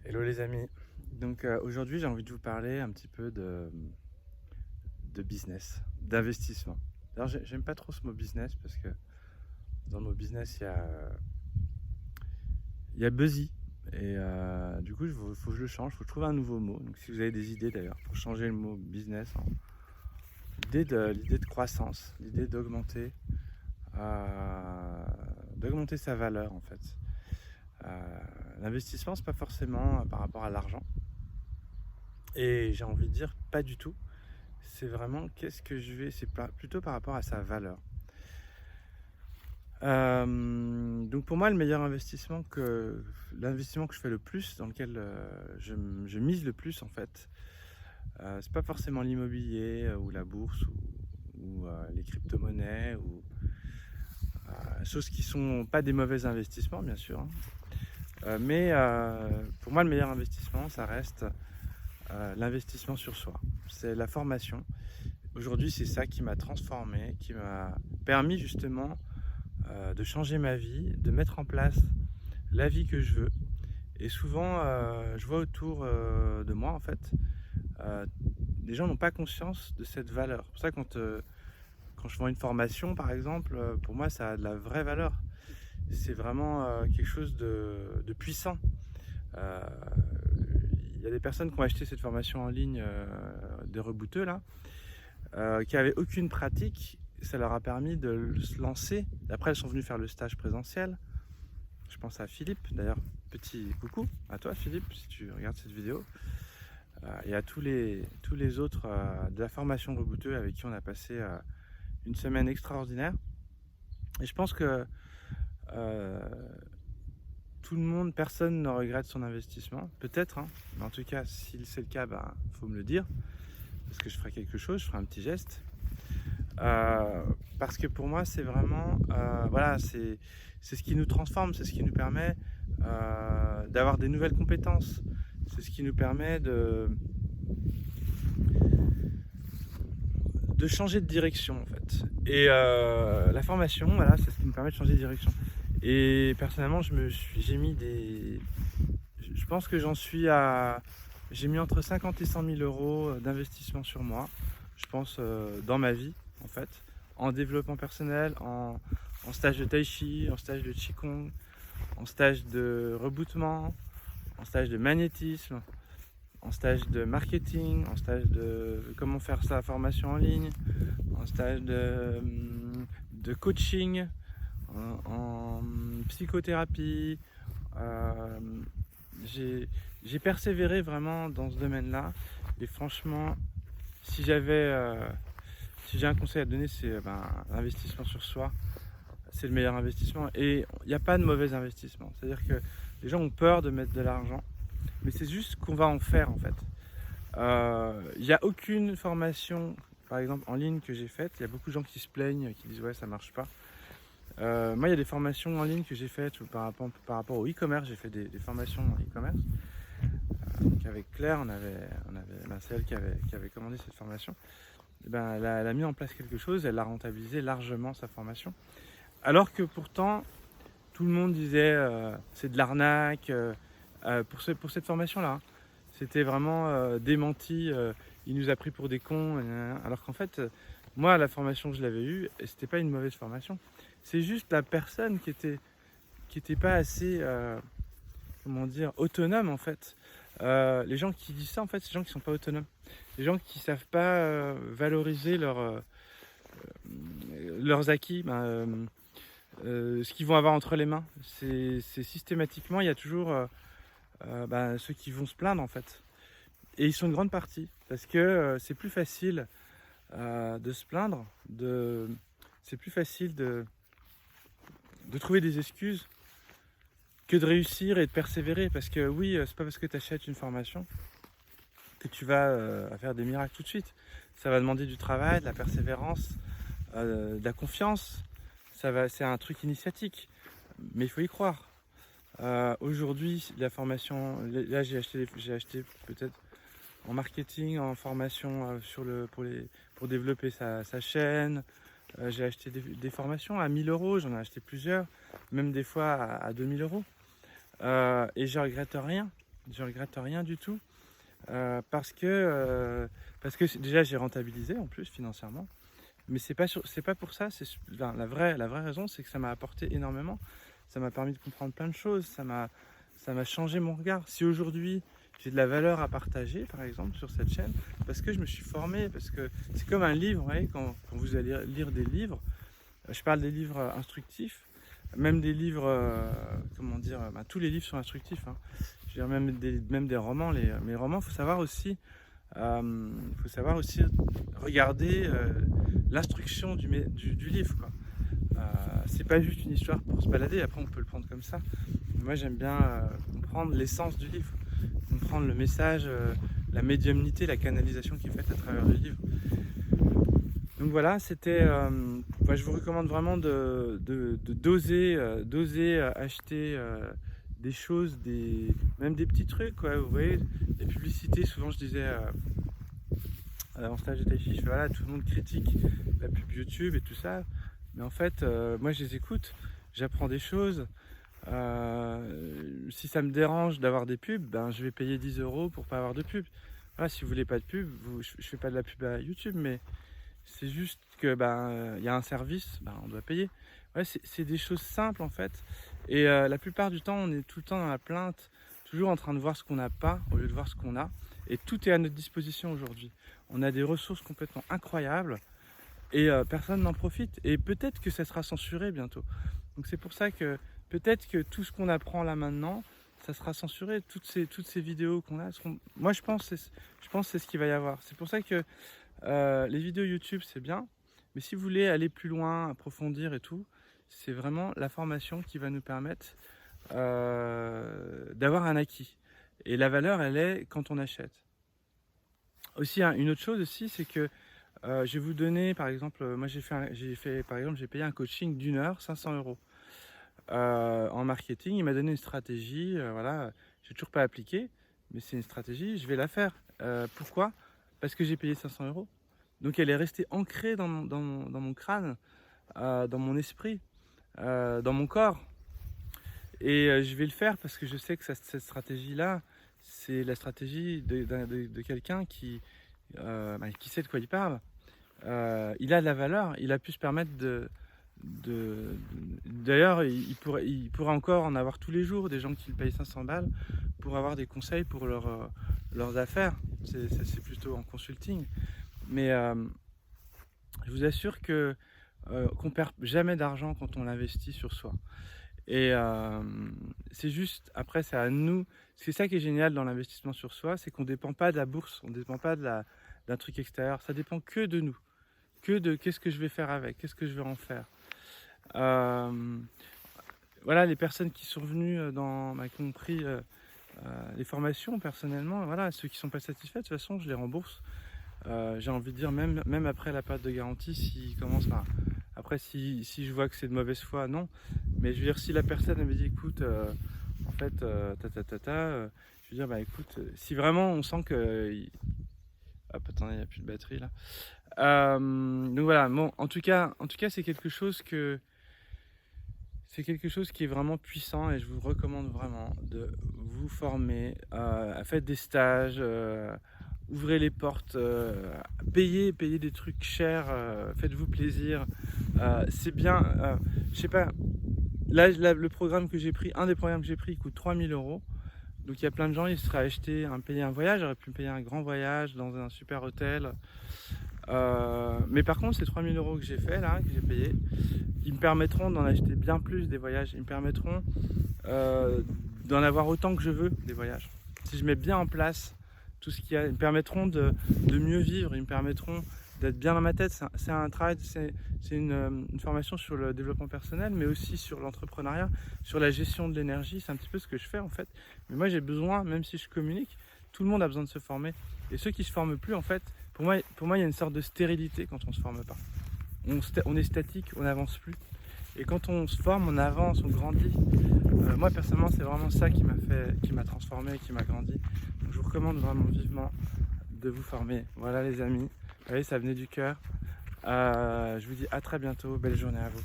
Hello les amis. Donc aujourd'hui j'ai envie de vous parler un petit peu de business, d'investissement. Alors j'aime pas trop ce mot business parce que dans le mot business il y a busy et du coup il faut que je le change, il faut trouver un nouveau mot. Donc si vous avez des idées d'ailleurs pour changer le mot business, l'idée de croissance, l'idée d'augmenter sa valeur en fait. L'investissement c'est pas forcément par rapport à l'argent. Et j'ai envie de dire pas du tout. C'est vraiment qu'est-ce que je vais, plutôt par rapport à sa valeur. Donc pour moi, l'investissement que je fais le plus, dans lequel je mise le plus en fait, c'est pas forcément l'immobilier ou la bourse ou les crypto-monnaies ou choses qui sont pas des mauvais investissements bien sûr, hein. Mais pour moi, le meilleur investissement, ça reste l'investissement sur soi. C'est la formation. Aujourd'hui, c'est ça qui m'a transformé, qui m'a permis justement de changer ma vie, de mettre en place la vie que je veux. Et souvent, je vois autour de moi, en fait, euh, les gens n'ont pas conscience de cette valeur. C'est pour ça que quand je vends une formation, par exemple, pour moi, ça a de la vraie valeur. C'est vraiment quelque chose de puissant. Euh, Il y a des personnes qui ont acheté cette formation en ligne des rebouteux, là, qui n'avaient aucune pratique. Ça leur a permis de se lancer. Après, elles sont venues faire le stage présentiel. Je pense à Philippe, d'ailleurs, petit coucou à toi Philippe, si tu regardes cette vidéo. Et à tous les autres de la formation Rebouteux avec qui on a passé une semaine extraordinaire. Et je pense que euh, tout le monde, personne ne regrette son investissement. Peut-être, hein, mais en tout cas, si c'est le cas, faut me le dire. Parce que je ferai quelque chose, je ferai un petit geste. Parce que pour moi, c'est vraiment, voilà, c'est ce qui nous transforme, c'est ce qui nous permet d'avoir des nouvelles compétences, c'est ce qui nous permet de changer de direction en fait. Et la formation, voilà, c'est ce qui me permet de changer de direction. Et personnellement, j'ai mis je pense que j'ai mis entre 50 et 100 000 euros d'investissement sur moi, je pense, dans ma vie, en fait, en développement personnel, en stage de tai chi, en stage de qigong, en stage de rebootement, en stage de magnétisme, en stage de marketing, en stage de comment faire sa formation en ligne, en stage de coaching, en psychothérapie. Euh, j'ai persévéré vraiment dans ce domaine-là. Et franchement, si j'ai un conseil à donner, c'est l'investissement sur soi. C'est le meilleur investissement. Et il n'y a pas de mauvais investissement. C'est-à-dire que les gens ont peur de mettre de l'argent, mais c'est juste ce qu'on va en faire en fait. Il n'y a aucune formation, par exemple en ligne, que j'ai faite. Il y a beaucoup de gens qui se plaignent, qui disent ouais ça marche pas. Moi, il y a des formations en ligne que j'ai faites par rapport au e-commerce. J'ai fait des formations en e-commerce. Donc avec Claire, c'est elle qui avait commandé cette formation. Et elle a mis en place quelque chose, elle a rentabilisé largement sa formation. Alors que pourtant, tout le monde disait c'est de l'arnaque pour cette formation-là, hein. C'était vraiment démenti, il nous a pris pour des cons. Alors qu'en fait, moi, la formation que je l'avais eue, c'était pas une mauvaise formation. C'est juste la personne qui était pas assez, comment dire, autonome en fait. Les gens qui disent ça, en fait, c'est les gens qui sont pas autonomes. Les gens qui savent pas valoriser leurs acquis, ce qu'ils vont avoir entre les mains. C'est systématiquement, il y a toujours ceux qui vont se plaindre en fait. Et ils sont une grande partie parce que c'est plus facile de se plaindre, c'est plus facile de trouver des excuses que de réussir et de persévérer. Parce que oui, c'est pas parce que tu achètes une formation que tu vas faire des miracles tout de suite. Ça va demander du travail, de la persévérance, de la confiance. C'est un truc initiatique, mais il faut y croire. Aujourd'hui, la formation, là j'ai acheté peut-être en marketing, en formation pour développer sa chaîne. J'ai acheté des formations à 1000 euros, j'en ai acheté plusieurs, même des fois à 2000 euros. Et je regrette rien. Je regrette rien du tout parce que déjà j'ai rentabilisé en plus financièrement. Mais c'est pas pour ça. Enfin, la vraie raison, c'est que ça m'a apporté énormément. Ça m'a permis de comprendre plein de choses. Ça m'a changé mon regard. Si aujourd'hui j'ai de la valeur à partager, par exemple, sur cette chaîne, parce que je me suis formé, parce que c'est comme un livre, vous voyez, quand vous allez lire des livres, je parle des livres instructifs, même des livres, comment dire, tous les livres sont instructifs, hein. Je veux dire, même des romans. Mes romans, il faut savoir aussi regarder l'instruction du livre, quoi. C'est pas juste une histoire pour se balader, après on peut le prendre comme ça. Moi j'aime bien comprendre l'essence du livre, comprendre le message, la médiumnité, la canalisation qui est faite à travers le livre. Donc voilà, je vous recommande vraiment d'oser acheter des choses, même des petits trucs, quoi. Vous voyez, les publicités, souvent je disais en stage de tai chi, voilà, tout le monde critique la pub YouTube et tout ça, mais en fait, moi je les écoute, j'apprends des choses. Si ça me dérange d'avoir des pubs, ben, je vais payer 10 € pour pas avoir de pub. Voilà, si vous voulez pas de pub, je fais pas de la pub à YouTube, mais c'est juste que y a un service, on doit payer. Ouais, c'est des choses simples en fait. Et la plupart du temps, on est tout le temps dans la plainte, toujours en train de voir ce qu'on n'a pas au lieu de voir ce qu'on a. Et tout est à notre disposition aujourd'hui. On a des ressources complètement incroyables et personne n'en profite. Et peut-être que ça sera censuré bientôt. Donc c'est pour ça que peut-être que tout ce qu'on apprend là maintenant, ça sera censuré. Toutes ces vidéos qu'on a, moi je pense que c'est ce qu'il va y avoir. C'est pour ça que les vidéos YouTube c'est bien, mais si vous voulez aller plus loin, approfondir et tout, c'est vraiment la formation qui va nous permettre d'avoir un acquis. Et la valeur, elle est quand on achète. Aussi, une autre chose aussi, c'est que je vais vous donner, par exemple, moi j'ai payé un coaching d'1 heure, 500 € en marketing. Il m'a donné une stratégie, voilà, j'ai toujours pas appliqué, mais c'est une stratégie, je vais la faire. Pourquoi ? Parce que j'ai payé 500 €. Donc elle est restée ancrée dans mon crâne, dans mon esprit, dans mon corps. Et je vais le faire parce que je sais que cette stratégie-là, c'est la stratégie de quelqu'un qui sait de quoi il parle. Il a de la valeur, il a pu se permettre D'ailleurs, il pourrait encore en avoir tous les jours, des gens qui le payent 500 balles pour avoir des conseils pour leurs affaires. C'est plutôt en consulting. Mais je vous assure qu'on perd jamais d'argent quand on l'investit sur soi. Et c'est juste, après c'est à nous, c'est ça qui est génial dans l'investissement sur soi, c'est qu'on ne dépend pas de la bourse, on ne dépend pas d'un truc extérieur, ça dépend que de nous, que de qu'est-ce que je vais faire avec, qu'est-ce que je vais en faire. Voilà, les personnes qui sont venues qui ont pris les formations personnellement, voilà, ceux qui ne sont pas satisfaits, de toute façon je les rembourse. J'ai envie de dire, même après la période de garantie, s'ils commencent par... Après, si je vois que c'est de mauvaise foi, non. Mais je veux dire, si la personne me dit, écoute, en fait, je veux dire, écoute, si vraiment on sent que... Hop, attendez, il n'y a plus de batterie là. Donc voilà, bon, en tout cas c'est quelque chose qui est vraiment puissant et je vous recommande vraiment de vous former, faites des stages, ouvrez les portes, payez des trucs chers, faites-vous plaisir. C'est bien, je sais pas, là, le programme que j'ai pris, un des programmes que j'ai pris, il coûte 3 000 €. Donc il y a plein de gens, ils seraient payer un voyage, j'aurais pu me payer un grand voyage dans un super hôtel. Mais par contre, ces 3 000 € que j'ai fait là, que j'ai payé, ils me permettront d'en acheter bien plus des voyages. Ils me permettront d'en avoir autant que je veux des voyages. Si je mets bien en place tout ce qu'il y a, ils me permettront de mieux vivre, ils me permettront d'être bien dans ma tête. C'est un travail, c'est une formation sur le développement personnel, mais aussi sur l'entrepreneuriat, sur la gestion de l'énergie. C'est un petit peu ce que je fais en fait. Mais moi j'ai besoin, même si je communique, tout le monde a besoin de se former. Et ceux qui ne se forment plus, en fait, pour moi il y a une sorte de stérilité quand on ne se forme pas. On est statique, on n'avance plus. Et quand on se forme, on avance, on grandit. Moi personnellement, c'est vraiment ça qui m'a transformé, qui m'a grandi. Donc je vous recommande vraiment vivement de vous former. Voilà les amis, vous voyez, ça venait du cœur. Je vous dis à très bientôt, belle journée à vous.